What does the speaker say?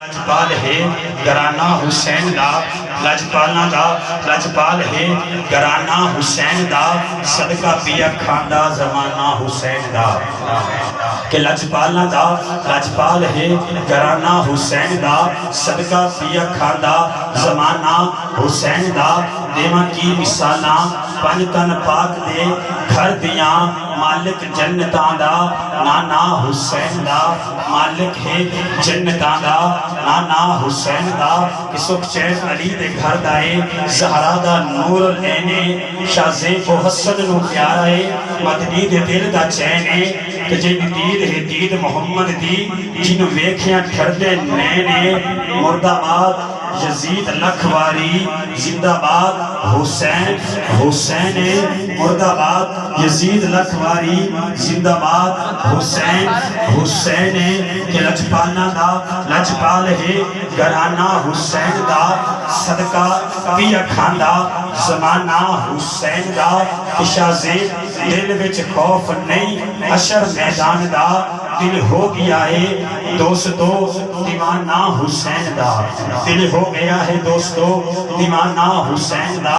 لجپال ہے گرانہ حسین دا لجپالنا دا لجپال ہے گرانہ حسین دا صدقہ پیا کھاندا زمانہ حسین دا کہ لجپالنا دا لجپال ہے گرانہ حسین دا صدقہ پیا کھاندا زمانہ حسین دا دیواں کی مثالہ پنج تن پاک دے گھر دیاں مالک جنتاں دا نانا حسین دا مالک ہے جنتاں دا نانا حسین دا کہ سکھ چین علی دے گھر دائے زہرا دا نور العینے شاہ زیب و حسن نو پیارے مدنی دے دل دا چینے کہ جن دید ہے دید محمد دی جن ویکھیاں ٹھردے نینے مرد آباد یزید لکھواری زندہ باد حسین حسین مرد آباد یزید لکھواری زندہ باد حسین حسین کہ لجپالنا دا لجپال ہے گرانہ حسین دا صدقہ پیا کھاندا زمانہ حسین دا شاہ زیب دل وچ خوف نہیں حشر میدان دا دل ہو گیا ہے دوستو دیوانہ حسین دا دل ہو گیا ہے دوستو دیوانہ حسین دا